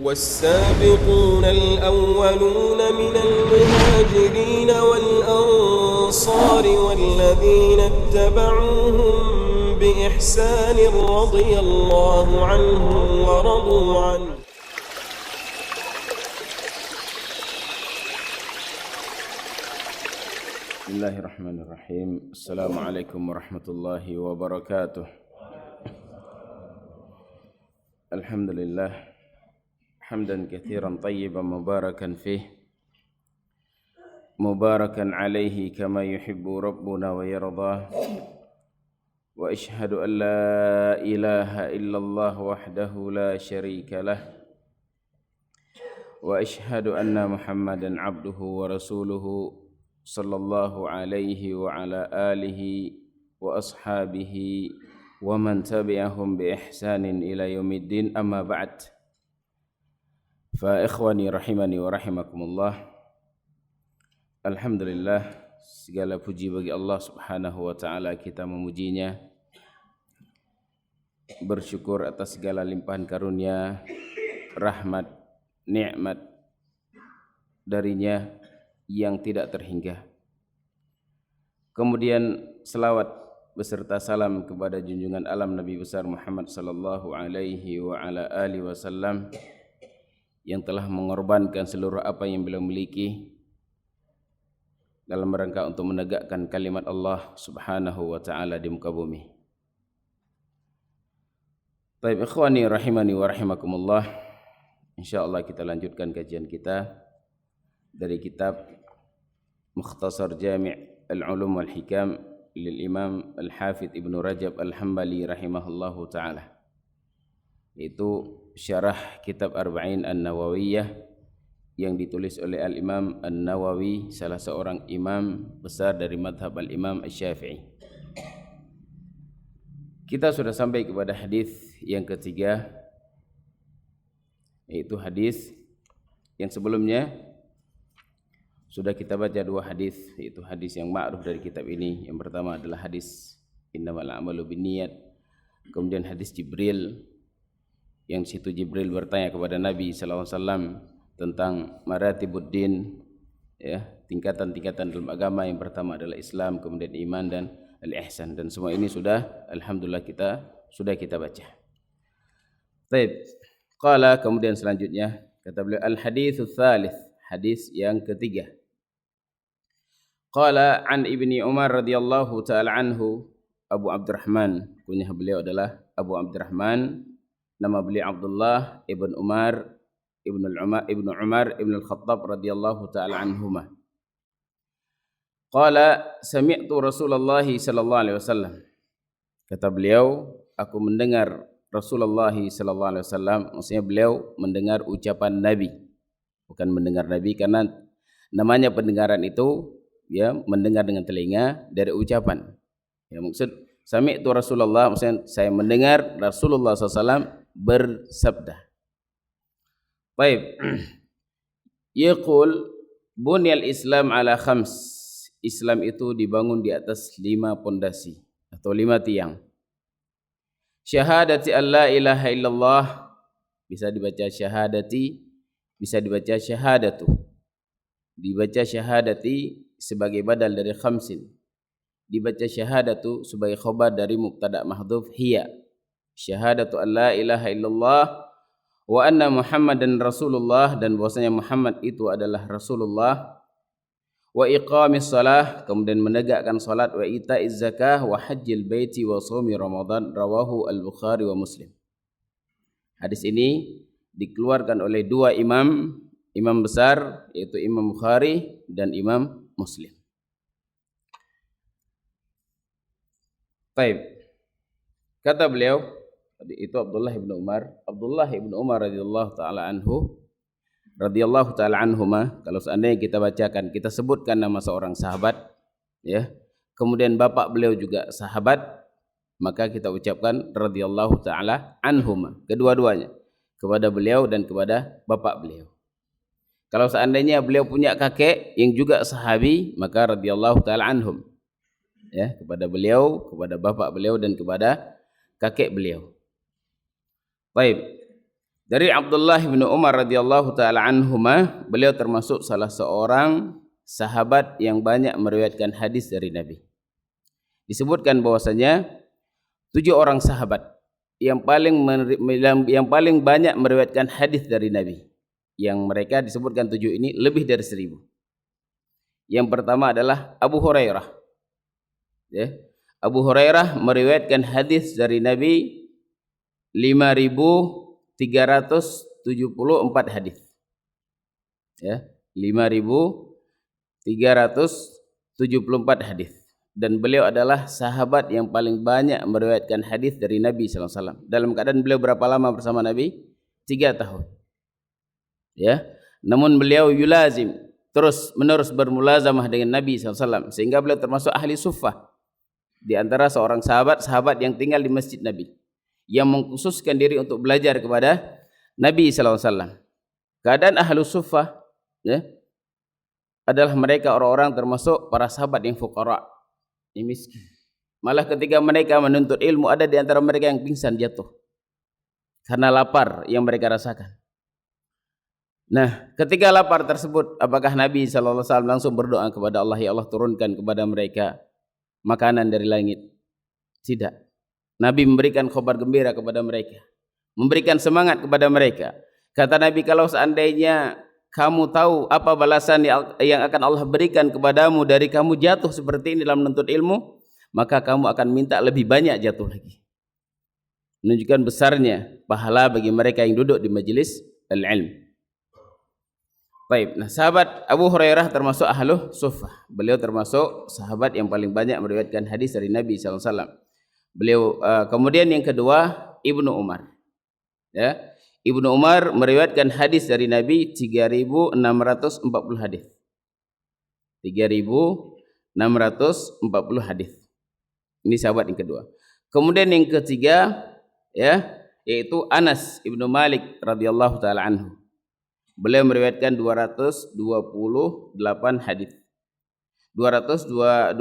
والسابقون الأولون من المهاجرين والأنصار والذين اتبعوهم بإحسان رضي الله عنهم ورضوا عنه. بسم الله الرحمن الرحيم. السلام عليكم ورحمة الله وبركاته. الحمد لله حمدا كثيرا طيبا مباركا فيه مباركا عليه كما يحب ربنا ويرضاه، وأشهد أن لا إله إلا الله وحده لا شريك له، وأشهد أن محمدا عبده ورسوله صلى الله عليه وعلى آله وأصحابه ومن تبعهم بإحسان إلى يوم الدين. أما بعد، فإخواني rahimani wa rahimakumullah. Alhamdulillah, segala puji bagi Allah Subhanahu wa taala, kita memujinya, bersyukur atas segala limpahan karunia, rahmat, nikmat darinya yang tidak terhingga. Kemudian selawat beserta salam kepada junjungan alam Nabi besar Muhammad sallallahu alaihi wa ala alihi wasallam yang telah mengorbankan seluruh apa yang beliau miliki dalam rangka untuk menegakkan kalimat Allah Subhanahu wa taala di muka bumi. Baik, ikhwani rahimani wa rahimakumullah. Insyaallah kita lanjutkan kajian kita dari kitab Mukhtasar Jami' Al-Ulum wal Hikam lil Imam Al-Hafidh Ibnu Rajab Al-Hambali rahimahullahu taala, yaitu syarah kitab Arba'in An-Nawawiyah yang ditulis oleh Al-Imam An-Nawawi, salah seorang imam besar dari madhab Al-Imam Asy-Syafi'i. Kita sudah sampai kepada hadis yang ketiga, yaitu hadis yang sebelumnya sudah kita baca dua hadis, yaitu hadis yang ma'ruf dari kitab ini. Yang pertama adalah hadis innamal a'malu binniyat, kemudian hadis Jibril yang situ Jibril bertanya kepada Nabi sallallahu alaihi wasallam tentang maratibuddin, ya, tingkatan-tingkatan dalam agama. Yang pertama adalah Islam, kemudian iman dan al-ihsan, dan semua ini sudah alhamdulillah kita baca. Baik, qala, kemudian selanjutnya kata beliau al-haditsus tsalits, hadis yang ketiga. Qala an Ibni Umar radhiyallahu taala anhu, Abu Abdurrahman, kunyah beliau adalah Abu Abdurrahman, nama beliau Abdullah ibn Umar ibn al-Khattab radhiyallahu taala anhuma. Qala sami'tu Rasulullah sallallahu alaihi wasallam, kata beliau, aku mendengar Rasulullah sallallahu alaihi wasallam, maksudnya beliau mendengar ucapan Nabi, bukan mendengar Nabi, karena namanya pendengaran itu ya mendengar dengan telinga dari ucapan. Ya, maksud sami'tu Rasulullah, maksudnya saya mendengar Rasulullah SAW bersabda. Baik. Yaqul bunyal Islam ala khams. Islam itu dibangun di atas 5 pondasi atau 5 tiang. Syahadati an la ilaha illallah, bisa dibaca syahadati, bisa dibaca syahadatu. Dibaca syahadati sebagai badal dari khamsin, dibaca syahadatu sebagai khabar dari mubtada mahdhuf hiya. Syahadatu an la ilaha illallah wa anna Muhammadan Rasulullah, dan bahwasanya Muhammad itu adalah Rasulullah. Wa iqamis shalah, kemudian menegakkan salat, wa ita'iz zakah, wa hajjil baiti, wa shaumi Ramadan, rawahu Al-Bukhari wa Muslim. Hadis ini dikeluarkan oleh dua imam besar, yaitu Imam Bukhari dan Imam Muslim. Baik. Kata beliau, itu Abdullah ibn Umar radhiyallahu taala anhuma. Kalau seandainya kita bacakan, kita sebutkan nama seorang sahabat, ya, kemudian bapak beliau juga sahabat, maka kita ucapkan radhiyallahu taala anhuma, kedua-duanya, kepada beliau dan kepada bapak beliau. Kalau seandainya beliau punya kakek yang juga sahabi, maka radhiyallahu taala anhum, ya, kepada beliau, kepada bapak beliau dan kepada kakek beliau. Baik. Dari Abdullah bin Umar radhiyallahu taala anhuma, beliau termasuk salah seorang sahabat yang banyak meriwayatkan hadis dari Nabi. Disebutkan bahwasanya 7 orang sahabat yang paling banyak meriwayatkan hadis dari Nabi. Yang mereka disebutkan 7 ini lebih dari 1000. Yang pertama adalah Abu Hurairah. Ya. Abu Hurairah meriwayatkan hadis dari Nabi 5.374 hadis. Ya, 5.374 hadis. Dan beliau adalah sahabat yang paling banyak meriwayatkan hadis dari Nabi sallallahu alaihi wasallam. Dalam keadaan beliau berapa lama bersama Nabi? 3 tahun. Ya. Namun beliau yulazim, terus menerus bermulazamah dengan Nabi sallallahu alaihi wasallam, sehingga beliau termasuk ahli suffah. Di antara seorang sahabat yang tinggal di masjid Nabi, yang mengkhususkan diri untuk belajar kepada Nabi sallallahu alaihi wasallam. Keadaan ahlu suffah, ya, adalah mereka orang-orang termasuk para sahabat yang fuqara, yang miskin. Malah ketika mereka menuntut ilmu, ada di antara mereka yang pingsan jatuh karena lapar yang mereka rasakan. Nah, ketika lapar tersebut, apakah Nabi sallallahu alaihi wasallam langsung berdoa kepada Allah, ya Allah turunkan kepada mereka makanan dari langit? Tidak. Nabi memberikan khabar gembira kepada mereka, memberikan semangat kepada mereka. Kata Nabi, kalau seandainya kamu tahu apa balasan yang akan Allah berikan kepadamu dari kamu jatuh seperti ini dalam menuntut ilmu, maka kamu akan minta lebih banyak jatuh lagi. Menunjukkan besarnya pahala bagi mereka yang duduk di majelis al-ilm. Baik, nah sahabat Abu Hurairah termasuk ahlu suffah. Beliau termasuk sahabat yang paling banyak meriwayatkan hadis dari Nabi sallallahu alaihi wasallam. Beliau kemudian yang kedua Ibnu Umar. Ya, Ibnu Umar meriwayatkan hadis dari Nabi 3.640 hadis. 3.640 hadis. Ini sahabat yang kedua. Kemudian yang ketiga, ya, yaitu Anas Ibnu Malik radhiyallahu taala anhu. Beliau meriwayatkan 228 hadis. 2286.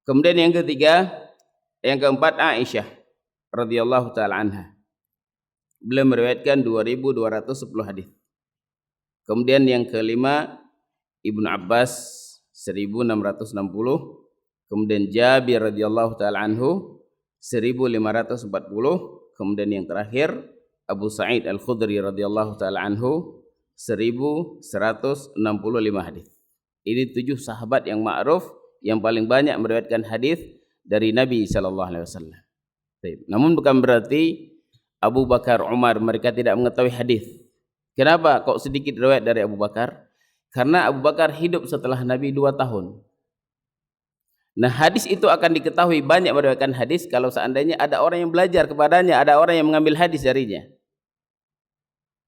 Kemudian yang ketiga, yang keempat Aisyah radhiyallahu taala anha. Beliau meriwayatkan 2210 hadis. Kemudian yang kelima Ibnu Abbas 1660. Kemudian Jabir radhiyallahu taala anhu 1540. Kemudian yang terakhir Abu Sa'id Al-Khudri radhiyallahu taala anhu 1165 hadis. Ini 7 sahabat yang ma'ruf yang paling banyak meriwayatkan hadis dari Nabi sallallahu alaihi wasallam. Namun bukan berarti Abu Bakar, Umar mereka tidak mengetahui hadis. Kenapa kok sedikit riwayat dari Abu Bakar? Karena Abu Bakar hidup setelah Nabi 2 tahun. Nah, hadis itu akan diketahui banyak meriwayatkan hadis kalau seandainya ada orang yang belajar kepadanya, ada orang yang mengambil hadis darinya.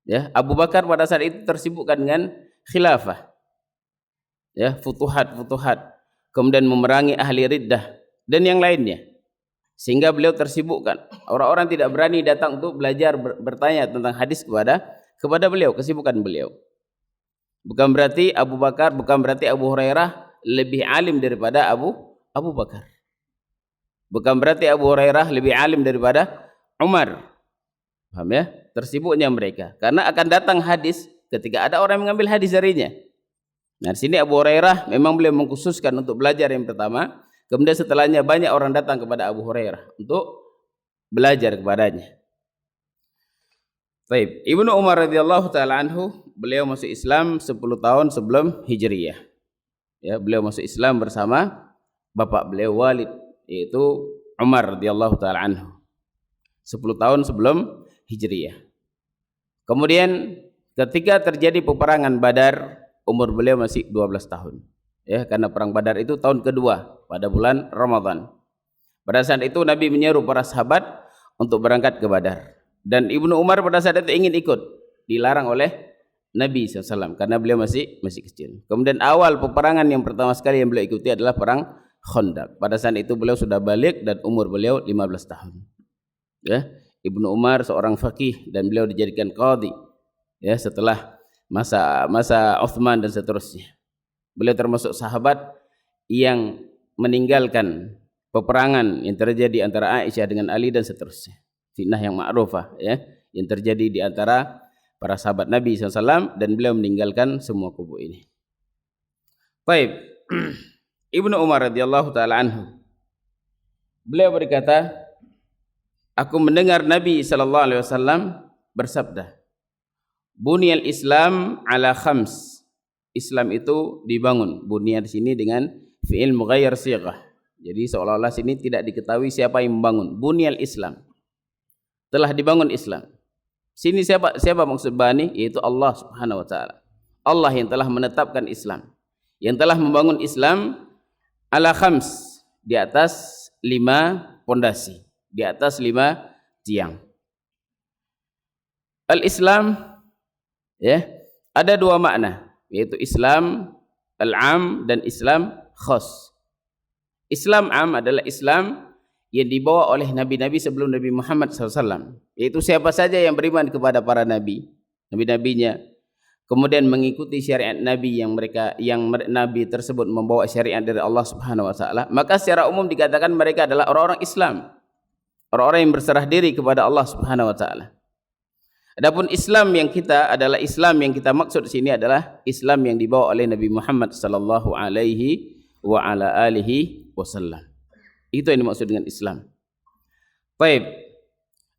Ya, Abu Bakar pada saat itu tersibukkan dengan khilafah. Ya, futuhat, kemudian memerangi ahli riddah dan yang lainnya. Sehingga beliau tersibukkan. Orang-orang tidak berani datang untuk belajar bertanya tentang hadis kepada beliau, kesibukan beliau. Bukan berarti Abu Bakar, bukan berarti Abu Hurairah lebih alim daripada Abu Bakar. Bukan berarti Abu Hurairah lebih alim daripada Umar. Paham ya? Tersibuknya mereka. Karena akan datang hadis ketika ada orang yang mengambil hadis darinya. Nah, di sini Abu Hurairah memang beliau mengkhususkan untuk belajar yang pertama. Kemudian setelahnya banyak orang datang kepada Abu Hurairah untuk belajar kepadanya. Baik, Ibnu Umar radhiyallahu taala anhu, beliau masuk Islam 10 tahun sebelum Hijriyah. Ya, beliau masuk Islam bersama bapak beliau Walid, yaitu Umar radhiyallahu taala anhu. 10 tahun sebelum Hijriyah. Kemudian ketika terjadi peperangan Badar, umur beliau masih 12 tahun. Ya, karena perang Badar itu tahun kedua pada bulan Ramadan. Pada saat itu Nabi menyeru para sahabat untuk berangkat ke Badar. Dan Ibnu Umar pada saat itu ingin ikut, dilarang oleh Nabi SAW karena beliau masih kecil. Kemudian awal peperangan yang pertama sekali yang beliau ikuti adalah perang Khandaq. Pada saat itu beliau sudah balik dan umur beliau 15 tahun. Ya, Ibnu Umar seorang faqih dan beliau dijadikan qadhi. Ya, setelah masa Utsman dan seterusnya. Beliau termasuk sahabat yang meninggalkan peperangan yang terjadi antara Aisyah dengan Ali dan seterusnya. Fitnah yang ma'rufah ya, yang terjadi di antara para sahabat Nabi SAW, dan beliau meninggalkan semua kubu ini. Baik. Ibnu Umar radhiyallahu taala anhu, beliau berkata, aku mendengar Nabi sallallahu alaihi wasallam bersabda, Bunyal Islam ala khams. Islam itu dibangun. Bunya di sini dengan fi'il mughayyar sighah. Jadi seolah-olah sini tidak diketahui siapa yang membangun. Bunyal Islam. Telah dibangun Islam. Sini siapa maksud bani? Yaitu Allah Subhanahu wa taala. Allah yang telah menetapkan Islam, yang telah membangun Islam ala khams, di atas 5 pondasi, di atas 5 tiang. Al-Islam ya, ada 2 makna, yaitu Islam al-am dan Islam khas. Islam am adalah Islam yang dibawa oleh nabi-nabi sebelum Nabi Muhammad SAW, yaitu siapa saja yang beriman kepada para nabi, nabi-nabinya, kemudian mengikuti syariat nabi yang nabi tersebut membawa syariat dari Allah Subhanahu wa taala, maka secara umum dikatakan mereka adalah orang-orang Islam, orang-orang yang berserah diri kepada Allah Subhanahu wa taala. Adapun Islam yang kita adalah Islam yang kita maksud di sini adalah Islam yang dibawa oleh Nabi Muhammad sallallahu alaihi wa ala alihi wasallam. Itu yang dimaksud dengan Islam. Baik.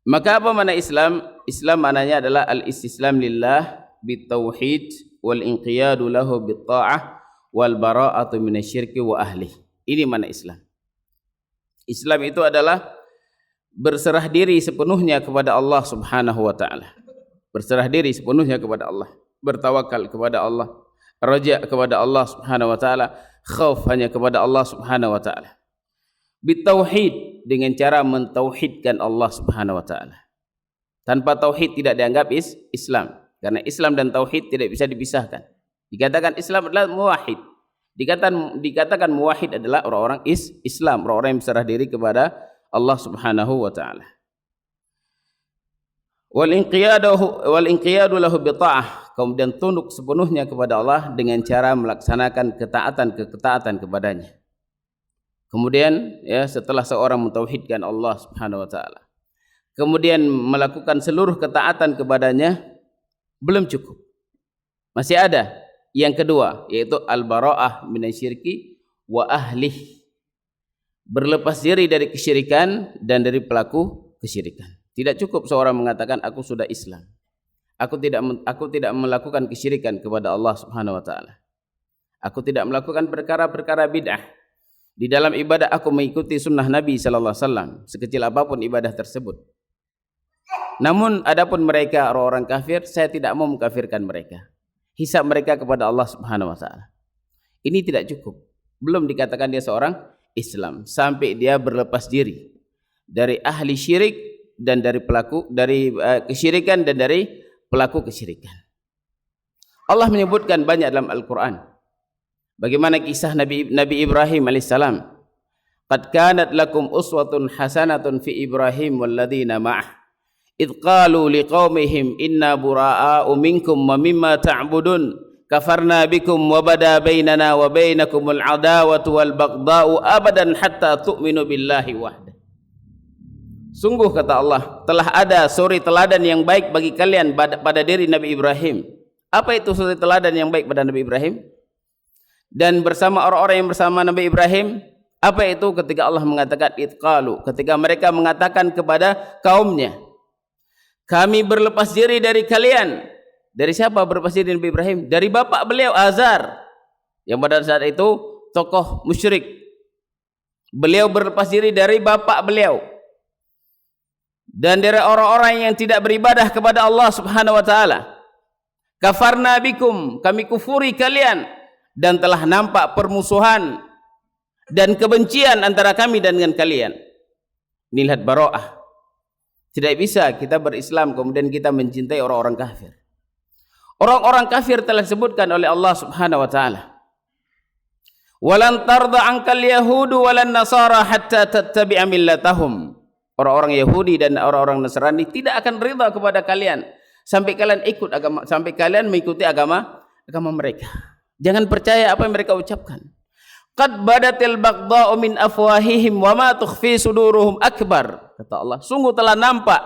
Maka apa makna Islam? Islam maknanya adalah al-istislam lillah bitauhid wal inqiyadu lahu bitta'ah wal bara'atu minasyirki wa ahli. Ini makna Islam. Islam itu adalah berserah diri sepenuhnya kepada Allah Subhanahu wa taala. Berserah diri sepenuhnya kepada Allah, bertawakal kepada Allah, raja kepada Allah Subhanahu wa taala, khauf hanya kepada Allah Subhanahu wa taala. Bitauhid, dengan cara mentauhidkan Allah Subhanahu wa taala. Tanpa tauhid tidak dianggap Islam, karena Islam dan tauhid tidak bisa dipisahkan. Dikatakan Islam adalah muwahhid. Dikatakan muwahhid adalah orang-orang Islam, orang-orang yang berserah diri kepada Allah Subhanahu wa taala. Wal inqiyadu lahu bi ta'ah, kemudian tunduk sepenuhnya kepada Allah dengan cara melaksanakan ketaatan kepadanya. Kemudian ya, setelah seorang mentauhidkan Allah Subhanahu wa taala, kemudian melakukan seluruh ketaatan kepadanya, belum cukup. Masih ada yang kedua, yaitu al-bara'ah minasyirki wa ahlih. Berlepas diri dari kesyirikan dan dari pelaku kesyirikan. Tidak cukup seorang mengatakan aku sudah Islam, aku tidak melakukan kesyirikan kepada Allah Subhanahu wa taala, aku tidak melakukan perkara-perkara bid'ah. Di dalam ibadah aku mengikuti sunnah Nabi sallallahu alaihi wasallam, sekecil apapun ibadah tersebut. Namun adapun mereka orang-orang kafir, saya tidak mau mengkafirkan mereka. Hisab mereka kepada Allah Subhanahu wa taala. Ini tidak cukup. Belum dikatakan dia seorang Islam sampai dia berlepas diri dari ahli syirik dan dari kesyirikan dan dari pelaku kesyirikan. Allah menyebutkan banyak dalam Al-Qur'an bagaimana kisah Nabi Ibrahim alaihissalam. Qad kanat lakum uswatun hasanatun fi Ibrahim walladzina ma'ah idh qalu liqaumihim inna buraa'u minkum wa mimma ta'budun kafarna bikum wa bada bainana wa bainakumul adawatu wal baghda'u abadan hatta tu'minu billahi wahdah. Sungguh kata Allah, telah ada suri teladan yang baik bagi kalian pada diri Nabi Ibrahim. Apa itu suri teladan yang baik pada Nabi Ibrahim? Dan bersama orang-orang yang bersama Nabi Ibrahim, apa itu? Ketika Allah mengatakan itqalu, ketika mereka mengatakan kepada kaumnya, kami berlepas diri dari kalian. Dari siapa berlepas diri Nabi Ibrahim? Dari bapak beliau Azar, yang pada saat itu tokoh musyrik. Beliau berlepas diri dari bapak beliau dan dari orang-orang yang tidak beribadah kepada Allah Subhanahu wa taala. Kafarna bikum, kami kufuri kalian, dan telah nampak permusuhan dan kebencian antara kami dan dengan kalian. Ini lihat bara'ah. Tidak bisa kita berislam kemudian kita mencintai orang-orang kafir. Orang-orang kafir telah disebutkan oleh Allah Subhanahu wa taala. Walan tarda ankal yahudu walan nasara hatta tattabi'a millatahum. Orang-orang Yahudi dan orang-orang Nasrani tidak akan rida kepada kalian sampai kalian mengikuti agama mereka. Jangan percaya apa yang mereka ucapkan. Qad badatil baghdha'u min afwahihim wa ma tukhfi suduruhum akbar. Kata Allah, sungguh telah nampak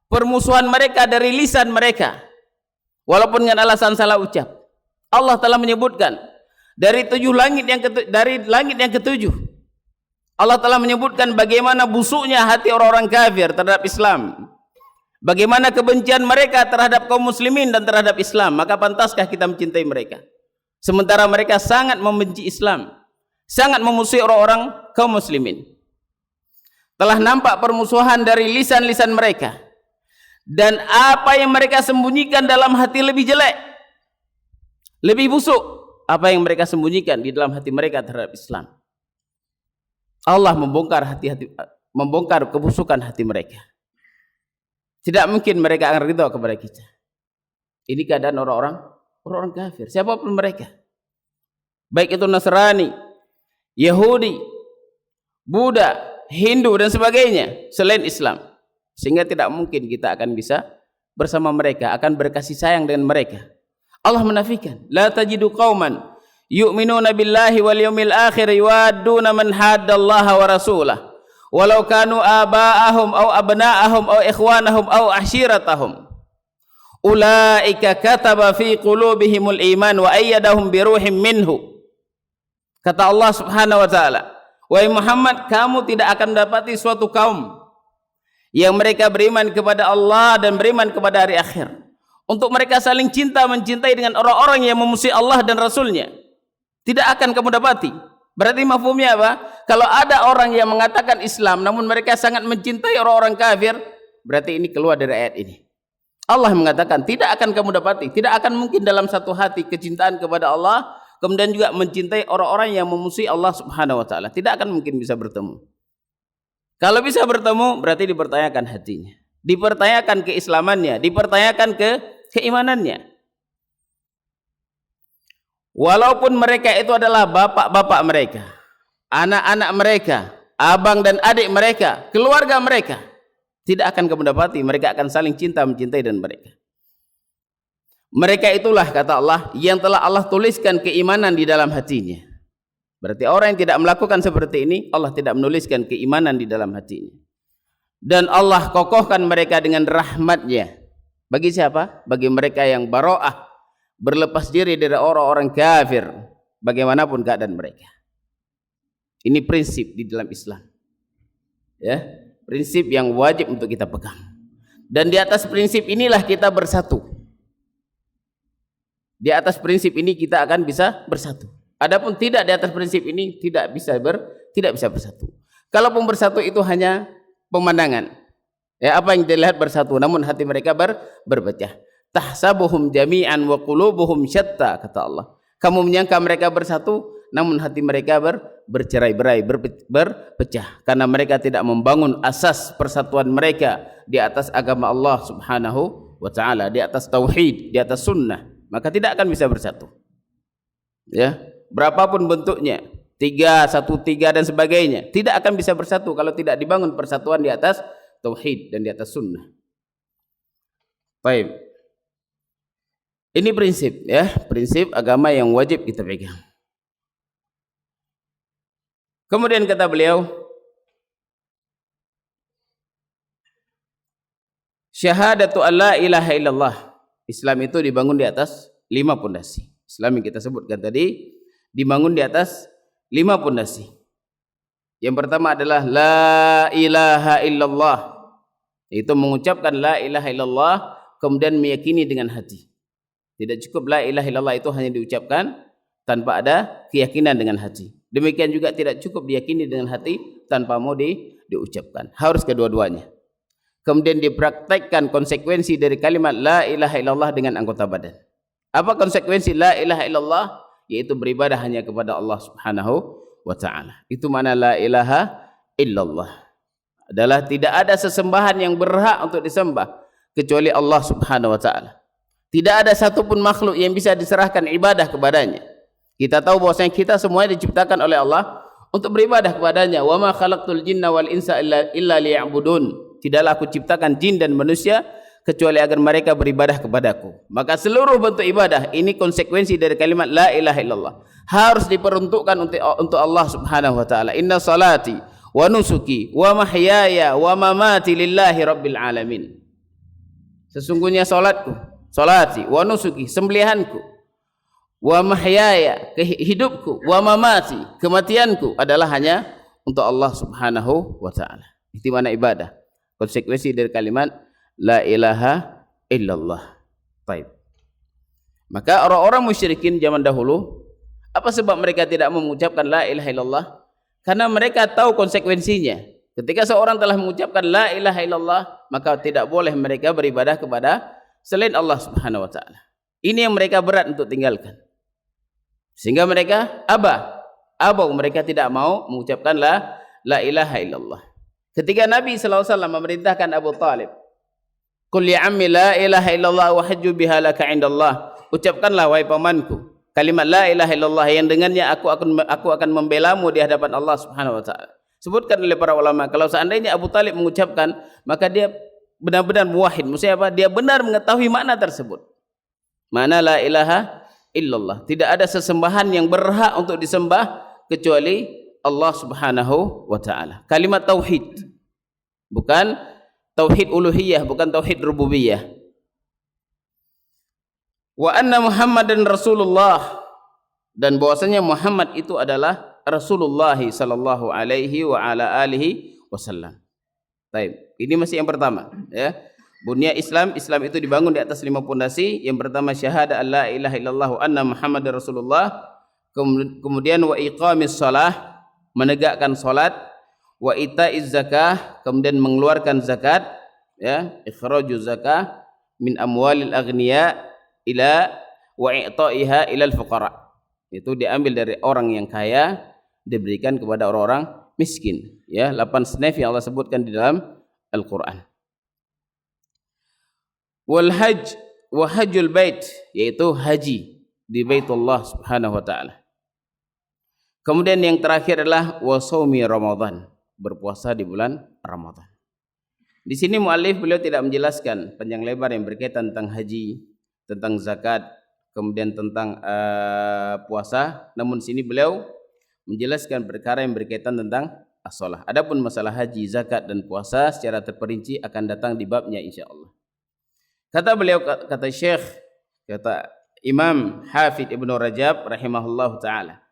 permusuhan mereka dari lisan mereka, walaupun dengan alasan salah ucap. Allah telah menyebutkan dari langit yang ketujuh. Allah telah menyebutkan bagaimana busuknya hati orang-orang kafir terhadap Islam, bagaimana kebencian mereka terhadap kaum muslimin dan terhadap Islam. Maka pantaskah kita mencintai mereka, sementara mereka sangat membenci Islam, sangat memusuhi orang-orang kaum muslimin. Telah nampak permusuhan dari lisan-lisan mereka, dan apa yang mereka sembunyikan dalam hati lebih jelek, lebih busuk apa yang mereka sembunyikan di dalam hati mereka terhadap Islam. Allah membongkar kebusukan hati mereka. Tidak mungkin mereka akan ridha kepada kita. Ini keadaan orang-orang kafir, siapapun mereka, baik itu Nasrani, Yahudi, Buddha, Hindu dan sebagainya selain Islam. Sehingga tidak mungkin kita akan bisa bersama mereka, akan berkasih sayang dengan mereka. Allah menafikan, la tajidu qauman yu'minuna billahi wal yawmil akhir yuwadduna man haddallaha wa rasulahu walau kanu aba'ahum aw abna'ahum aw ikhwanahum aw ashiratahum ulaika kataba fi qulubihimul iman wa ayyadahum bi ruhim minhu. Kata Allah Subhanahu wa taala, wahai Muhammad, kamu tidak akan mendapati suatu kaum yang mereka beriman kepada Allah dan beriman kepada hari akhir, untuk mereka saling cinta mencintai dengan orang-orang yang memusuhi Allah dan Rasulnya. Tidak akan kamu dapati. Berarti mafhumnya apa? Kalau ada orang yang mengatakan Islam namun mereka sangat mencintai orang-orang kafir, berarti ini keluar dari ayat ini. Allah mengatakan tidak akan kamu dapati, tidak akan mungkin dalam satu hati kecintaan kepada Allah kemudian juga mencintai orang-orang yang memusuhi Allah Subhanahu wa taala. Tidak akan mungkin bisa bertemu. Kalau bisa bertemu berarti dipertanyakan hatinya, dipertanyakan keislamannya, dipertanyakan keimanannya. Walaupun mereka itu adalah bapak-bapak mereka, anak-anak mereka, abang dan adik mereka, keluarga mereka, tidak akan kamu dapati mereka akan saling cinta mencintai dan mereka. Mereka itulah kata Allah yang telah Allah tuliskan keimanan di dalam hatinya. Berarti orang yang tidak melakukan seperti ini, Allah tidak menuliskan keimanan di dalam hatinya. Dan Allah kokohkan mereka dengan rahmatnya. Bagi siapa? Bagi mereka yang bara'ah, berlepas diri dari orang-orang kafir, bagaimanapun keadaan mereka. Ini prinsip di dalam Islam, ya, prinsip yang wajib untuk kita pegang. Dan di atas prinsip inilah kita bersatu. Di atas prinsip ini kita akan bisa bersatu. Adapun tidak di atas prinsip ini tidak bisa bersatu. Kalaupun bersatu itu hanya pemandangan. Ya, apa yang dilihat bersatu, namun hati mereka berpecah. Tahsabuhum jami'an wa qulubuhum syatta, kata Allah. Kamu menyangka mereka bersatu, namun hati mereka bercerai-berai, berpecah, karena mereka tidak membangun asas persatuan mereka di atas agama Allah Subhanahu wa taala, di atas tauhid, di atas sunnah, maka tidak akan bisa bersatu. Ya, berapapun bentuknya, 3, 1, 3 dan sebagainya, tidak akan bisa bersatu kalau tidak dibangun persatuan di atas tauhid dan di atas sunnah. Baik. Ini prinsip, ya, prinsip agama yang wajib kita pegang. Kemudian kata beliau, syahadatu alla ilaha illallah. Islam itu dibangun di atas 5 pondasi. Islam yang kita sebutkan tadi dibangun di atas 5 pondasi. Yang pertama adalah la ilaha illallah, yaitu mengucapkan la ilaha illallah kemudian meyakini dengan hati. Tidak cukup la ilaha illallah itu hanya diucapkan tanpa ada keyakinan dengan hati. Demikian juga tidak cukup diyakini dengan hati tanpa mau diucapkan. Harus kedua-duanya. Kemudian dipraktekkan konsekuensi dari kalimat la ilaha illallah dengan anggota badan. Apa konsekuensi la ilaha illallah? Yaitu beribadah hanya kepada Allah Subhanahu wa taala. Itu makna la ilaha illallah. Adalah tidak ada sesembahan yang berhak untuk disembah kecuali Allah Subhanahu wa taala. Tidak ada satupun makhluk yang bisa diserahkan ibadah kepadanya. Kita tahu bahwasanya kita semuanya diciptakan oleh Allah untuk beribadah kepadanya. Wa ma khalaqtul jinna wal insa illa liya'budun. Tidaklah aku ciptakan jin dan manusia kecuali agar mereka beribadah kepadaku. Maka seluruh bentuk ibadah ini konsekuensi dari kalimat la ilaha illallah, harus diperuntukkan untuk Allah Subhanahu wa taala. Inna salati wa nusuki wa mahyaya wa mamati lillahi rabbil alamin. Sesungguhnya salati wa nusuki, sembelihanku, wa mahyaya, hidupku, wa mamati, kematianku adalah hanya untuk Allah Subhanahu wa taala. Itu mana ibadah, konsekuensi dari kalimat la ilaha illallah. Baik. Maka orang-orang musyrikin zaman dahulu, apa sebab mereka tidak mengucapkan la ilaha illallah? Karena mereka tahu konsekuensinya. Ketika seorang telah mengucapkan la ilaha illallah, maka tidak boleh mereka beribadah kepada selain Allah Subhanahu wa taala. Ini yang mereka berat untuk tinggalkan. Sehingga mereka abau, mereka tidak mau mengucapkan la ilaha illallah. Ketika Nabi SAW memerintahkan Abu Talib, qul ya ammi la ilaha illallah wa hajju biha laka indallah, ucapkanlah wahai pamanku kalimat la ilaha illallah yang dengannya aku akan membelamu di hadapan Allah Subhanahu wa taala. Sebutkan oleh para ulama, kalau seandainya Abu Talib mengucapkan, maka dia benar-benar muwahhid. Maksudnya apa? Dia benar mengetahui makna tersebut. Mana la ilaha illallah, tidak ada sesembahan yang berhak untuk disembah kecuali Allah Subhanahu wa taala. Kalimat tauhid, bukan tauhid uluhiyah, bukan tauhid rububiyah. Wa anna Muhammadan Rasulullah, dan bahwasanya Muhammad itu adalah Rasulullah sallallahu alaihi wa ala alihi wasallam. Baik, ini masih yang pertama, ya. Bunya Islam itu dibangun di atas 5 pondasi. Yang pertama syahadah alla ilaha illallah wa anna Muhammadar Rasulullah. Kemudian wa iqamis shalah, menegakkan salat, wa itaiz zakah, kemudian mengeluarkan zakat, ya, ikhrajuz zakah min amwalil aghniya ila wa i'ta'iha ilal fuqara. Itu diambil dari orang yang kaya, diberikan kepada orang-orang miskin, ya. 8 snaf yang Allah sebutkan di dalam Al-Qur'an. Wal hajj wa hajjul bait, yaitu haji di Baitullah Subhanahu wa taala. Kemudian yang terakhir adalah wa shaumi Ramadan, berpuasa di bulan Ramadan. Di sini muallif beliau tidak menjelaskan panjang lebar yang berkaitan tentang haji, tentang zakat, kemudian tentang puasa. Namun sini beliau menjelaskan perkara yang berkaitan tentang as-shalah. Adapun masalah haji, zakat dan puasa secara terperinci akan datang di babnya insyaallah. Kata beliau, kata Syekh, kata Imam Hafidh Ibnu Rajab rahimahullahu taala,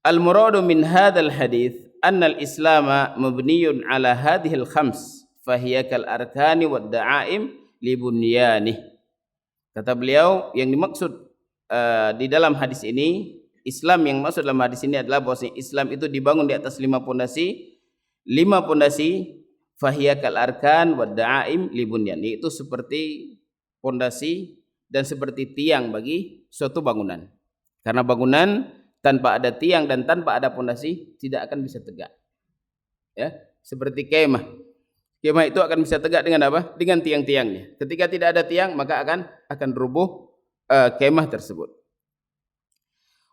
al-muradu min hadzal hadits anna al-islama mabniyun ala hadhil khams fahiya kal arkani wad da'aim li bunyanih. Kata beliau, yang dimaksud di dalam hadis ini, Islam yang maksud dalam hadis ini adalah bahwa Islam itu dibangun di atas 5 pondasi. 5 pondasi fahiya kal arkan wad da'aim li bunyan, yaitu seperti pondasi dan seperti tiang bagi suatu bangunan. Karena bangunan tanpa ada tiang dan tanpa ada pondasi tidak akan bisa tegak. Ya, seperti kemah. Kemah itu akan bisa tegak dengan apa? Dengan tiang-tiangnya. Ketika tidak ada tiang, maka akan rubuh kemah tersebut.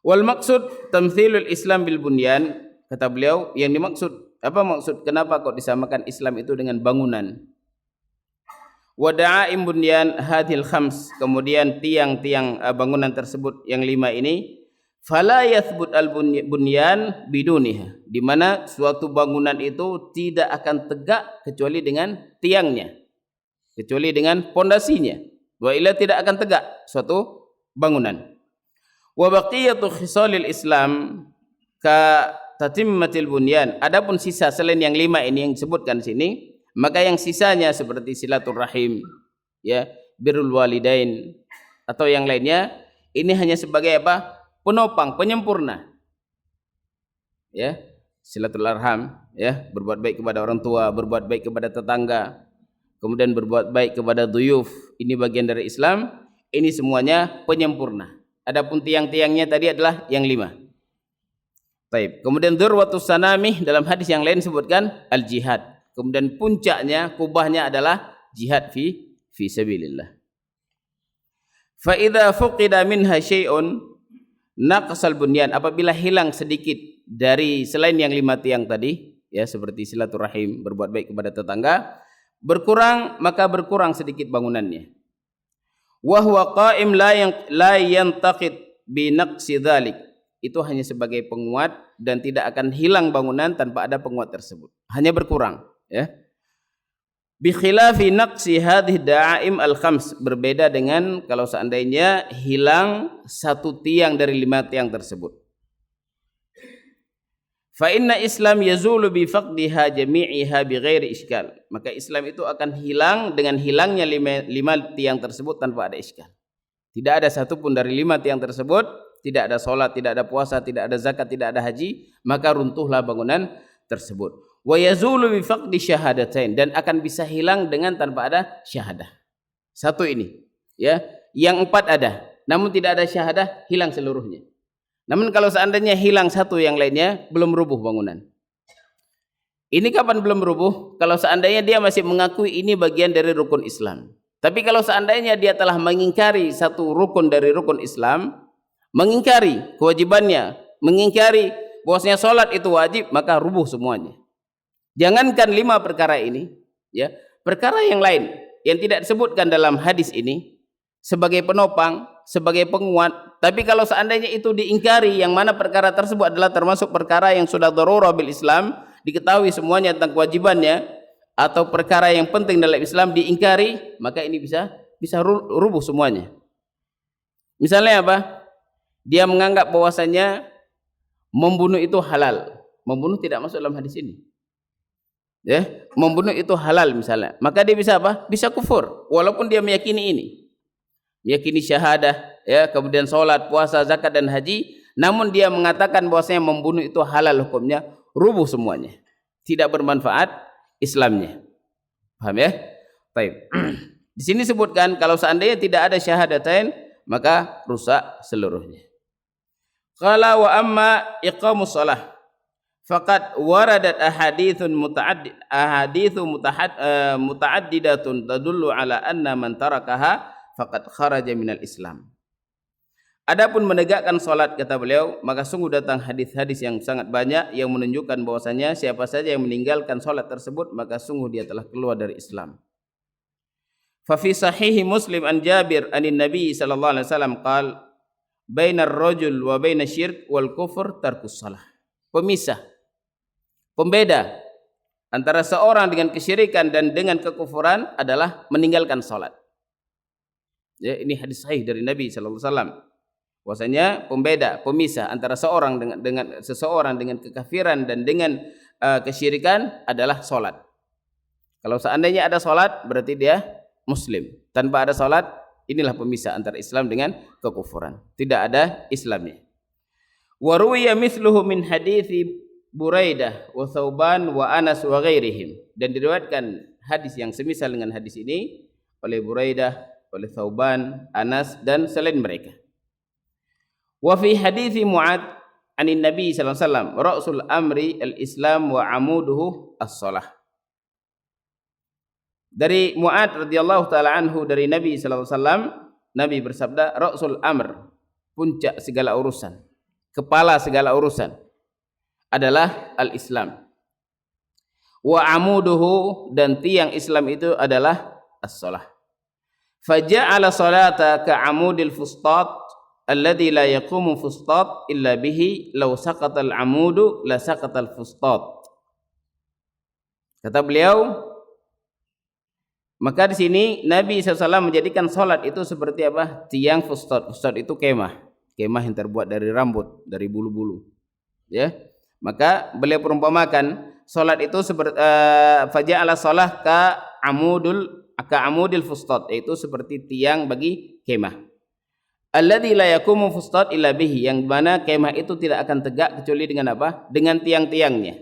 Wal maksud tamthilul Islam bil bunyan, kata beliau, yang dimaksud, apa maksud kenapa kok disamakan Islam itu dengan bangunan? Wa da'aim bunyan hadhil khams, kemudian tiang-tiang bangunan tersebut yang 5 ini, fala yathbut al bunyan biduniha, di mana suatu bangunan itu tidak akan tegak kecuali dengan tiangnya, kecuali dengan pondasinya. Wa illa tidak akan tegak suatu bangunan. Wa baqiyatu khisalil Islam ka tatimmatil bunyan, adapun sisa selain yang 5 ini yang disebutkan sini, maka yang sisanya seperti silaturahim, ya, birrul walidain atau yang lainnya, ini hanya sebagai apa? Penopang, penyempurna. Ya, silaturahim, ya, berbuat baik kepada orang tua, berbuat baik kepada tetangga, kemudian berbuat baik kepada duyuf, ini bagian dari Islam, ini semuanya penyempurna. Adapun tiang-tiangnya tadi adalah yang 5. Baik. Kemudian dzurwatus sanamih, dalam hadis yang lain sebutkan al-jihad. Kemudian puncaknya, kubahnya adalah jihad fi sabilillah. Fa idza fuqida minha syai'un naqsal bunyan, apabila hilang sedikit dari selain yang 5 tiang tadi, ya, seperti silaturahim, berbuat baik kepada tetangga, berkurang maka berkurang sedikit bangunannya. Wa huwa qa'im la yantaqid bi naqsi dzalik. Itu hanya sebagai penguat dan tidak akan hilang bangunan tanpa ada penguat tersebut. Hanya berkurang, ya. Bi khilafi naqsi hadhihi da'aim al-khams, berbeda dengan kalau seandainya hilang satu tiang dari 5 tiang tersebut. Fa inna Islam yazulu bi faqdiha jami'iha bi ghairi iskal. Maka Islam itu akan hilang dengan hilangnya 5 tiang tersebut tanpa ada iskal. Tidak ada satupun dari 5 tiang tersebut, tidak ada solat, tidak ada puasa, tidak ada zakat, tidak ada haji, maka runtuhlah bangunan tersebut. Wa yazulu bi faqdi syahadatain, dan akan bisa hilang dengan tanpa ada syahadah. Satu ini, ya. Yang 4 ada, namun tidak ada syahadah, hilang seluruhnya. Namun kalau seandainya hilang satu yang lainnya, belum rubuh bangunan. Ini kapan belum rubuh? Kalau seandainya dia masih mengakui ini bagian dari rukun Islam. Tapi kalau seandainya dia telah mengingkari satu rukun dari rukun Islam, mengingkari kewajibannya, mengingkari bahwasanya salat itu wajib, maka rubuh semuanya. Jangankan 5 perkara ini, ya, perkara yang lain yang tidak disebutkan dalam hadis ini sebagai penopang, sebagai penguat, tapi kalau seandainya itu diingkari, yang mana perkara tersebut adalah termasuk perkara yang sudah darurah bil Islam, diketahui semuanya tentang kewajibannya, atau perkara yang penting dalam Islam diingkari, maka ini bisa rubuh semuanya. Misalnya apa? Dia menganggap bahwasanya membunuh itu halal. Membunuh tidak masuk dalam hadis ini. Ya, membunuh itu halal misalnya. Maka dia bisa apa? Bisa kufur walaupun dia meyakini ini. Meyakini syahadah, ya, kemudian salat, puasa, zakat dan haji, namun dia mengatakan bahwasanya membunuh itu halal hukumnya, rubuh semuanya. Tidak bermanfaat Islamnya. Paham ya? Baik. Di sini sebutkan kalau seandainya tidak ada syahadatain, maka rusak seluruhnya. Qala wa amma iqamus shalah faqad waradat mutaaddidatun tadullu ala anna man tarakaha faqad kharaja minal Islam. Adapun menegakkan salat, kata beliau, maka sungguh datang hadis-hadis yang sangat banyak yang menunjukkan bahwasanya siapa saja yang meninggalkan salat tersebut maka sungguh dia telah keluar dari Islam. Fa fi sahihi Muslim an Jabir anin Nabi sallallahu alaihi wasallam qala bainar rajul wa bainasyirk wal kufur tarkus salah. Pemisah, pembeda antara seorang dengan kesyirikan dan dengan kekufuran adalah meninggalkan salat. Ya, ini hadis sahih dari Nabi sallallahu alaihi wasallam. Bahwasanya pembeda, pemisah antara seorang dengan seseorang dengan kekafiran dan dengan kesyirikan adalah salat. Kalau seandainya ada salat berarti dia muslim. Tanpa ada salat, inilah pemisah antara Islam dengan kekufuran. Tidak ada Islamnya. Wa ruwiya mithluhu min hadithi Buraidah wa Thauban wa Anas wa ghairihim. Dan diriwayatkan hadis yang semisal dengan hadis ini oleh Buraidah, oleh Thauban, Anas dan selain mereka. Wa fi hadithi Mu'ad anin Nabi sallallahu alaihi wasallam ra'sul amri al-Islam wa amuduhu as-shalah. Dari Mu'ad radhiyallahu taala anhu dari Nabi sallallahu alaihi wasallam, Nabi bersabda, ra'sul amr, puncak segala urusan, kepala segala urusan adalah al-Islam. Wa amuduhu, dan tiang Islam itu adalah as-shalah. Faja'ala salata ka'amudil fustat alladhi la yaqumu fustat illa bihi law saqatal amudu la saqatal fustat. Kata beliau, maka di sini Nabi SAW menjadikan salat itu seperti apa? Tiang fustat. Fustat itu kemah. Kemah yang terbuat dari rambut, dari bulu-bulu. Ya. Maka beliau perumpamakan salat itu seperti faja'ala salah ka'amudil fustat, yaitu seperti tiang bagi kemah. Alladzi la yaqumu fustat illa bihi, yang mana kemah itu tidak akan tegak kecuali dengan apa? Dengan tiang-tiangnya.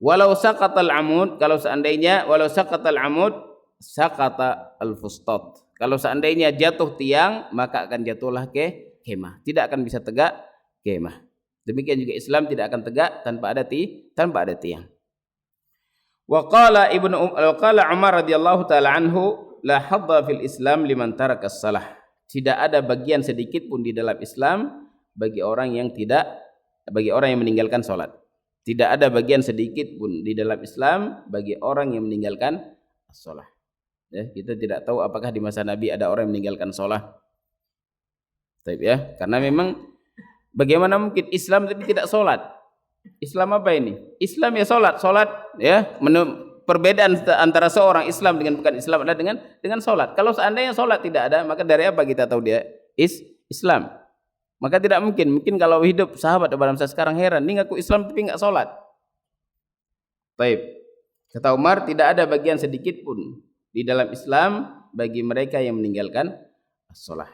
Walau saqatal amud, kalau seandainya walau saqatal amud saqata al fustat. Kalau seandainya jatuh tiang, maka akan jatuhlah ke kemah. Tidak akan bisa tegak kemah. Demikian juga Islam tidak akan tegak tanpa ada tiang. Wa qala Umar radhiyallahu taala anhu la hadda fil Islam liman taraka as-salah. Tidak ada bagian sedikit pun di dalam Islam bagi orang yang meninggalkan salat. Tidak ada bagian sedikit pun di dalam Islam bagi orang yang meninggalkan as-shalah. Ya, kita tidak tahu apakah di masa Nabi ada orang yang meninggalkan sholat. Baik ya, karena memang bagaimana mungkin Islam tapi tidak sholat? Islam apa ini? Islam ya sholat, sholat ya. Perbedaan antara seorang Islam dengan bukan Islam adalah dengan sholat. Kalau seandainya sholat tidak ada, maka dari apa kita tahu dia Islam? Maka tidak mungkin. Mungkin kalau hidup sahabat dalam masa sekarang heran, ini ngaku Islam tapi nggak sholat. Baik. Kata Umar, tidak ada bagian sedikit pun di dalam Islam bagi mereka yang meninggalkan as-shalah.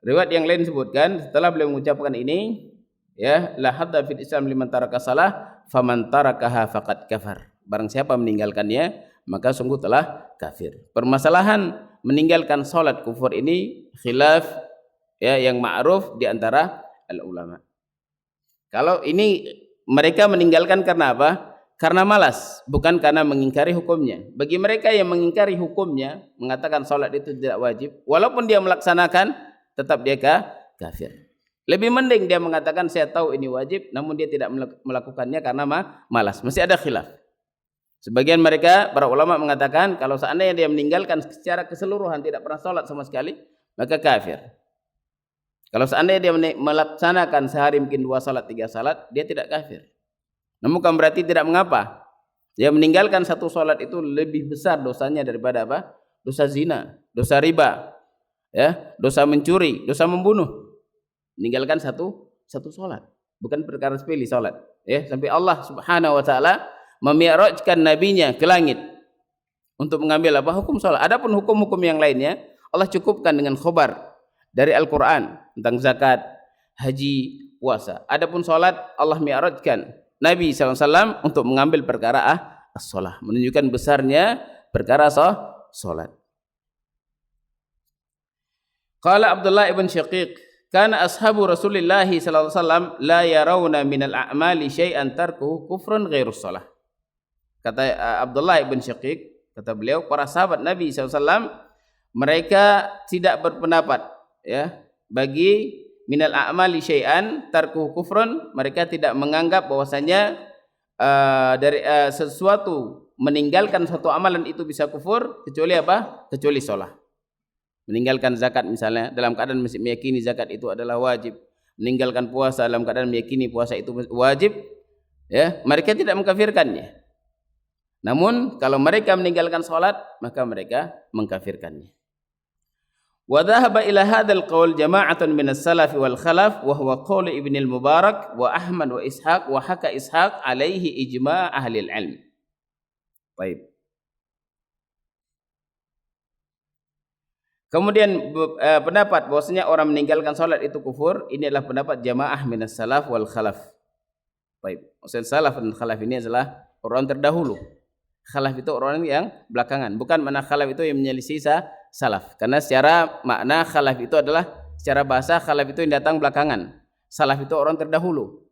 Riwayat yang lain sebutkan setelah beliau mengucapkan ini, ya, la hadda fil Islam liman taraka salah faman tarakaha faqad kafar. Barang siapa meninggalkannya maka sungguh telah kafir. Permasalahan meninggalkan salat kufur ini khilaf ya yang ma'ruf di antara ulama. Kalau ini mereka meninggalkan karena apa? Karena malas, bukan karena mengingkari hukumnya. Bagi mereka yang mengingkari hukumnya, mengatakan salat itu tidak wajib, walaupun dia melaksanakan, tetap dia kafir. Lebih mending dia mengatakan saya tahu ini wajib, namun dia tidak melakukannya karena malas. Masih ada khilaf. Sebagian mereka, para ulama mengatakan kalau seandainya dia meninggalkan secara keseluruhan tidak pernah salat sama sekali, maka kafir. Kalau seandainya dia melaksanakan sehari mungkin 2 salat, 3 salat, dia tidak kafir. Namun bukan berarti tidak mengapa. Dia meninggalkan 1 salat itu lebih besar dosanya daripada apa? Dosa zina, dosa riba, ya, dosa mencuri, dosa membunuh. Meninggalkan satu salat, bukan perkara sepele salat. Ya, sampai Allah Subhanahu wa taala memi'rajkan nabinya ke langit untuk mengambil apa? Hukum salat. Adapun hukum-hukum yang lainnya Allah cukupkan dengan khabar dari Al-Qur'an tentang zakat, haji, puasa. Adapun salat Allah mi'rajkan Nabi SAW untuk mengambil perkara as-shalah, menunjukkan besarnya perkara salat. Qala Abdullah ibn Syaqiq, kana ashabu Rasulillah sallallahu alaihi wasallam la yarawna minal a'mali syai'an tarkuhu kufrun ghairus shalah. Kata Abdullah ibn Syaqiq, kata beliau, para sahabat Nabi SAW mereka tidak berpendapat ya bagi minal a'mali syai'an tarkuhu kufrun, mereka tidak menganggap bahwasanya dari sesuatu meninggalkan suatu amalan itu bisa kufur kecuali apa? Kecuali shalah. Meninggalkan zakat misalnya dalam keadaan masih meyakini zakat itu adalah wajib, meninggalkan puasa dalam keadaan meyakini puasa itu wajib, ya, mereka tidak mengkafirkannya. Namun kalau mereka meninggalkan salat maka mereka mengkafirkannya. Wa dhahaba ila hadzal qaul jama'atun minas salaf wal khalaf wa huwa qaul Ibnu al-Mubarak wa Ahmad wa Ishaq wa haka Ishaq alaihi ijma' ahli al-ilm. Baik. Kemudian pendapat bahwasanya orang meninggalkan salat itu kufur, ini adalah pendapat jamaah minas salaf wal khalaf. Baik, maksud salaf dan khalaf ini adalah orang terdahulu. Khalaf itu orang yang belakangan, bukan mana khalaf itu yang menyelisih salaf. Karena secara makna khalaf itu adalah secara bahasa khalaf itu yang datang belakangan. Salaf itu orang terdahulu.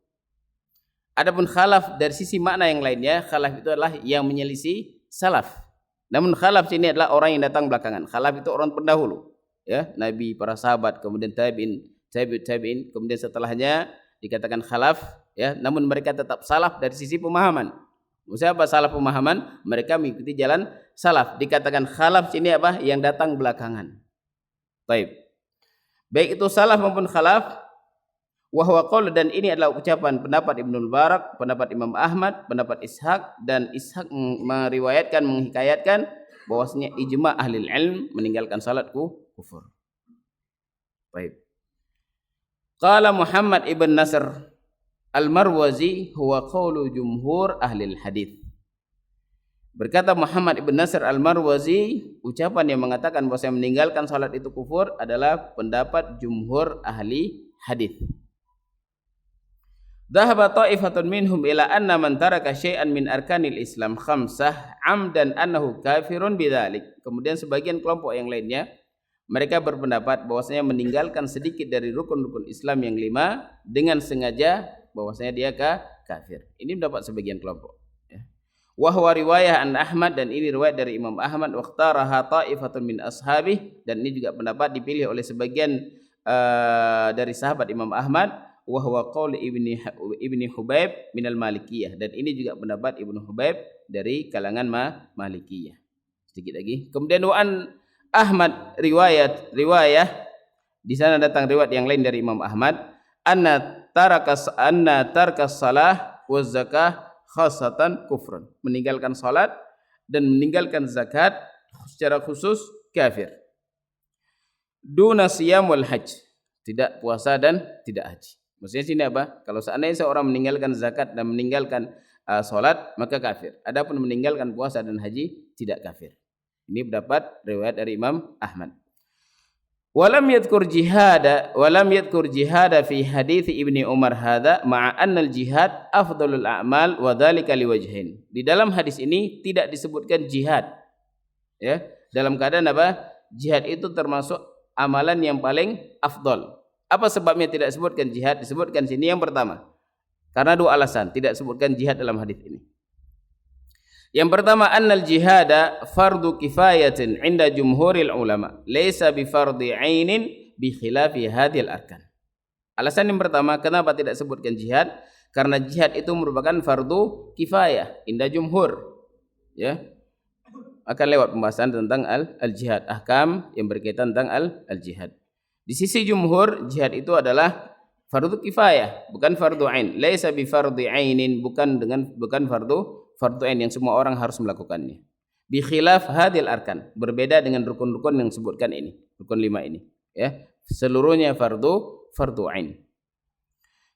Adapun khalaf dari sisi makna yang lainnya, khalaf itu adalah yang menyelisih salaf. Namun khalaf sini adalah orang yang datang belakangan. Khalaf itu orang pendahulu, ya, Nabi, para sahabat, kemudian tabi'in, kemudian setelahnya dikatakan khalaf, ya, namun mereka tetap salaf dari sisi pemahaman. Maksudnya apa salaf pemahaman? Mereka mengikuti jalan salaf. Dikatakan khalaf sini apa? Yang datang belakangan. Baik itu salaf maupun khalaf. Wa huwa qaul, dan ini adalah ucapan pendapat Ibnu Mubarak, pendapat Imam Ahmad, pendapat Ishaq, dan Ishaq meriwayatkan, menghikayatkan bahwasanya ijma' ahli ilm meninggalkan salat kufur. Baik. Qala Muhammad ibn Nasr al-Marwazi huwa qaulu jumhur ahli hadits. Berkata Muhammad ibn Nasr al-Marwazi, ucapan yang mengatakan bahwa meninggalkan salat itu kufur adalah pendapat jumhur ahli hadits. Dhahaba ta'ifatun minhum ila anna man taraka syai'an min arkanil Islam khamsah amdan annahu kafirun bidzalik. Kemudian sebagian kelompok yang lainnya mereka berpendapat bahwasanya meninggalkan sedikit dari rukun-rukun Islam yang 5 dengan sengaja bahwasanya dia kafir. Ini mendapat sebagian kelompok, ya. Wa huwa riwayah an Ahmad, dan ini riwayat dari Imam Ahmad, wa ikhtaraha ta'ifatun min ashabih, dan ini juga pendapat dipilih oleh sebagian dari sahabat Imam Ahmad. wa huwa qaul Ibni Hubaib minal Malikiyah, dan ini juga pendapat Ibnu Hubaib dari kalangan Malikiyah. Sedikit lagi. Kemudian wa an Ahmad riwayah di sana datang riwayat yang lain dari Imam Ahmad, anna tarkas salah wa zakah khasatan kufrun, meninggalkan salat dan meninggalkan zakat secara khusus kafir. Duna siyam wal hajj, tidak puasa dan tidak haji. Maksudnya sini apa? Kalau seandainya seorang meninggalkan zakat dan meninggalkan salat, maka kafir. Adapun meninggalkan puasa dan haji, tidak kafir. Ini pendapat riwayat dari Imam Ahmad. Walam yadhkur jihada fi hadits Ibni Umar hadza ma'a anna al-jihad afdalul a'mal wa dzalika liwajhin. Di dalam hadis ini tidak disebutkan jihad. Ya, dalam keadaan apa? Jihad itu termasuk amalan yang paling afdal. Apa sebabnya tidak disebutkan jihad? Disebutkan sini yang pertama, karena dua alasan tidak disebutkan jihad dalam hadis ini. Yang pertama, annal jihada fardu kifayatin 'inda jumhuril ulama, laisa bi fardhi 'ainin bi khilafi hadhil arkan. Alasan yang pertama kenapa tidak disebutkan jihad? Karena jihad itu merupakan fardu kifayah inda jumhur. Ya. Akan lewat pembahasan tentang al-jihad, ahkam yang berkaitan tentang al-jihad. Di sisi jumhur, jihad itu adalah fardu kifayah, bukan fardu ain. Laisa bi fardhi ainin, bukan fardu ain yang semua orang harus melakukannya. Bi khilaf hadil arkan, berbeda dengan rukun-rukun yang disebutkan ini, rukun 5 ini, ya. Seluruhnya fardu ain.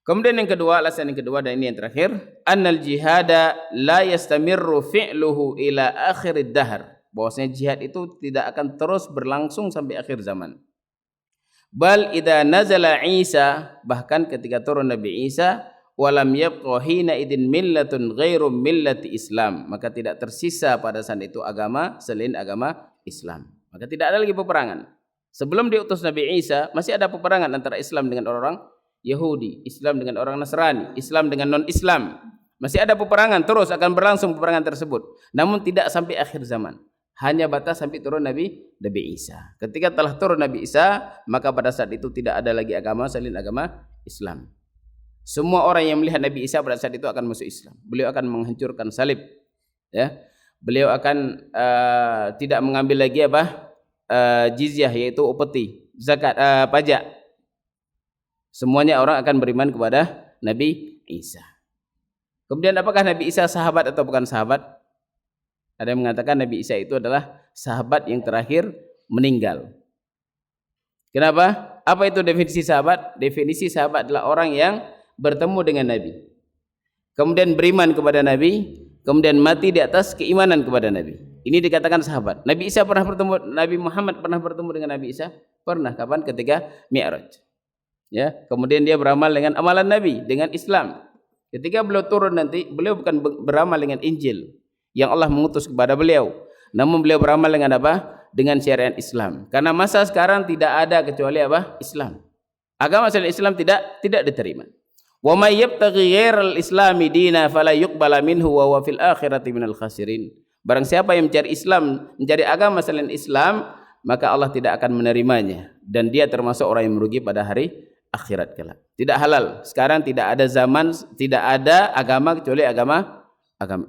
Kemudian yang kedua, alasan yang kedua dan ini yang terakhir, annal jihada la yastamirru fi'luhu ila akhirid dahr. Bahwasanya jihad itu tidak akan terus berlangsung sampai akhir zaman. Bal idza nazala Isa, bahkan ketika turun Nabi Isa, walam yabqa hina idin millatun ghairu millati Islam, maka tidak tersisa pada saat itu agama selain agama Islam. Maka tidak ada lagi peperangan. Sebelum diutus Nabi Isa, masih ada peperangan antara Islam dengan orang Yahudi, Islam dengan orang Nasrani, Islam dengan non-Islam. Masih ada peperangan, terus akan berlangsung peperangan tersebut. Namun tidak sampai akhir zaman. Hanya batas sampai turun Nabi Isa. Ketika telah turun Nabi Isa, maka pada saat itu tidak ada lagi agama selain agama Islam. Semua orang yang melihat Nabi Isa pada saat itu akan masuk Islam. Beliau akan menghancurkan salib, ya. Beliau akan tidak mengambil lagi jizyah, yaitu upeti, zakat, pajak. Semuanya orang akan beriman kepada Nabi Isa. Kemudian apakah Nabi Isa sahabat atau bukan sahabat? Ada yang mengatakan Nabi Isa itu adalah sahabat yang terakhir meninggal. Kenapa? Apa itu definisi sahabat? Definisi sahabat adalah orang yang bertemu dengan Nabi, kemudian beriman kepada Nabi, kemudian mati di atas keimanan kepada Nabi. Ini dikatakan sahabat. Nabi Isa pernah bertemu, Nabi Muhammad pernah bertemu dengan Nabi Isa? Pernah. Kapan? Ketika Mi'raj. Ya, kemudian dia beramal dengan amalan Nabi, dengan Islam. Ketika beliau turun nanti, beliau bukan beramal dengan Injil yang Allah mengutus kepada beliau, namun beliau beramal dengan apa? Dengan syariat Islam. Karena masa sekarang tidak ada kecuali apa? Islam. Agama selain Islam tidak diterima. Wa may yabtaghi ghairal islami dina fala yuqbala minhu wa huwa fil akhirati minal khasirin. Barang siapa yang mencari Islam, mencari agama selain Islam, maka Allah tidak akan menerimanya dan dia termasuk orang yang merugi pada hari akhirat kelak. Tidak halal. Sekarang tidak ada zaman, tidak ada agama kecuali agama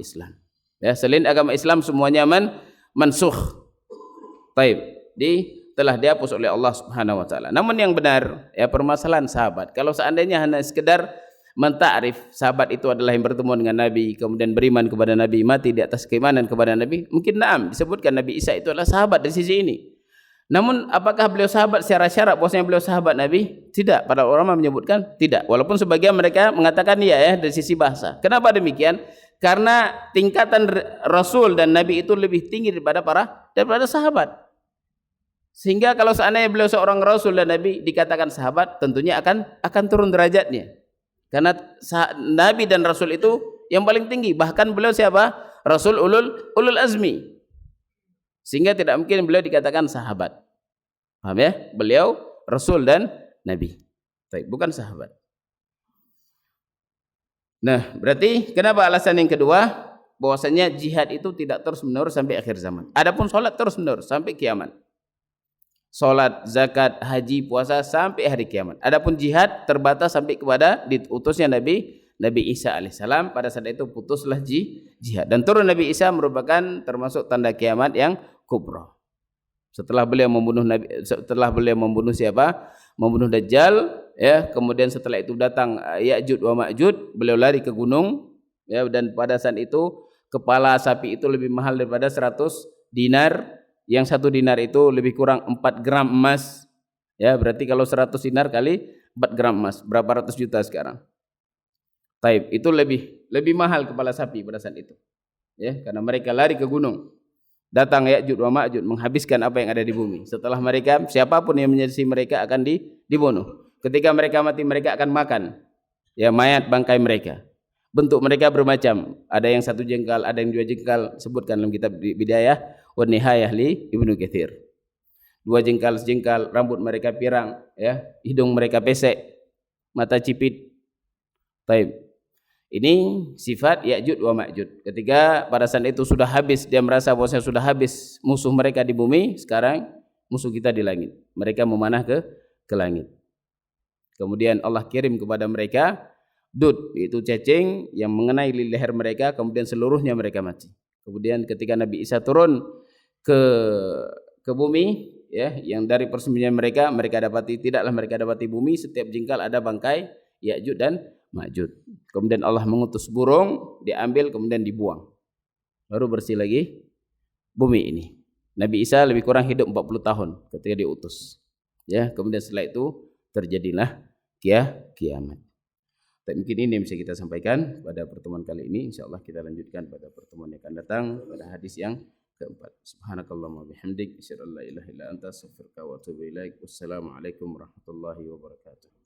Islam. Ya, selain agama Islam semuanya mansukh. Baik, telah dihapus oleh Allah Subhanahu wa taala. Namun yang benar, ya, permasalahan sahabat. Kalau seandainya hanya sekedar mentakrif sahabat itu adalah yang bertemu dengan Nabi, kemudian beriman kepada Nabi, mati di atas keimanan kepada Nabi, mungkin na'am disebutkan Nabi Isa itu adalah sahabat dari sisi ini. Namun apakah beliau sahabat secara syarat, bahwasanya beliau sahabat Nabi? Tidak. Para ulama menyebutkan tidak. Walaupun sebagian mereka mengatakan ya dari sisi bahasa. Kenapa demikian? Karena tingkatan Rasul dan Nabi itu lebih tinggi daripada sahabat. Sehingga kalau seandainya beliau seorang Rasul dan Nabi dikatakan sahabat, tentunya akan turun derajatnya. Karena Nabi dan Rasul itu yang paling tinggi. Bahkan beliau siapa? Rasul ulul azmi. Sehingga tidak mungkin beliau dikatakan sahabat. Paham ya? Beliau Rasul dan Nabi. Bukan sahabat. Nah, berarti kenapa alasan yang kedua? Bahwasanya jihad itu tidak terus menerus sampai akhir zaman. Adapun sholat terus menerus sampai kiamat. salat, zakat, haji, puasa sampai hari kiamat. Adapun jihad terbatas sampai kepada diutusnya Nabi Isa alaihissalam. Pada saat itu putuslah jihad. Dan turun Nabi Isa merupakan termasuk tanda kiamat yang kubra. Setelah beliau membunuh siapa? Membunuh Dajjal, ya. Kemudian setelah itu datang Ya'juj wa Ma'juj, beliau lari ke gunung, ya. Dan pada saat itu kepala sapi itu lebih mahal daripada 100 dinar. Yang 1 dinar itu lebih kurang 4 gram emas, ya. Berarti kalau 100 dinar kali 4 gram emas, berapa ratus juta sekarang? Taib, itu lebih mahal kepala sapi pada saat itu, ya. Karena mereka lari ke gunung. Datang Ya'juj wa Ma'juj menghabiskan apa yang ada di bumi. Setelah mereka, siapapun yang menyaksikan mereka akan dibunuh. Ketika mereka mati, mereka akan makan, ya, mayat bangkai mereka. Bentuk mereka bermacam. Ada yang 1 jengkal, ada yang 2 jengkal. Sebutkan dalam kitab Bidayah wa Nihayah li Ibnu Katsir. 2 jengkal, sejengkal. Rambut mereka pirang, ya. Hidung mereka pesek, mata cipit. Taib. Ini sifat Ya'juj wa Ma'juj. Ketika pada saat itu sudah habis, dia merasa bahwa sudah habis musuh mereka di bumi, sekarang musuh kita di langit. Mereka memanah ke langit. Kemudian Allah kirim kepada mereka dud, yaitu cacing yang mengenai leher mereka, kemudian seluruhnya mereka mati. Kemudian ketika Nabi Isa turun ke bumi, ya, yang dari persembunyian mereka tidaklah mereka dapati bumi, setiap jengkal ada bangkai Ya'juj dan Ma'juj. Kemudian Allah mengutus burung, diambil kemudian dibuang. Baru bersih lagi bumi ini. Nabi Isa lebih kurang hidup 40 tahun ketika diutus. Ya, kemudian setelah itu terjadilah kiamat. Tapi mungkin ini yang bisa kita sampaikan pada pertemuan kali ini. Insyaallah kita lanjutkan pada pertemuan yang akan datang pada hadis yang keempat. Subhanakallahumma bihamdik, asyhadu an la ilaha illa anta, astaghfiruka wa atubu ilaik. Wassalamualaikum warahmatullahi wabarakatuh.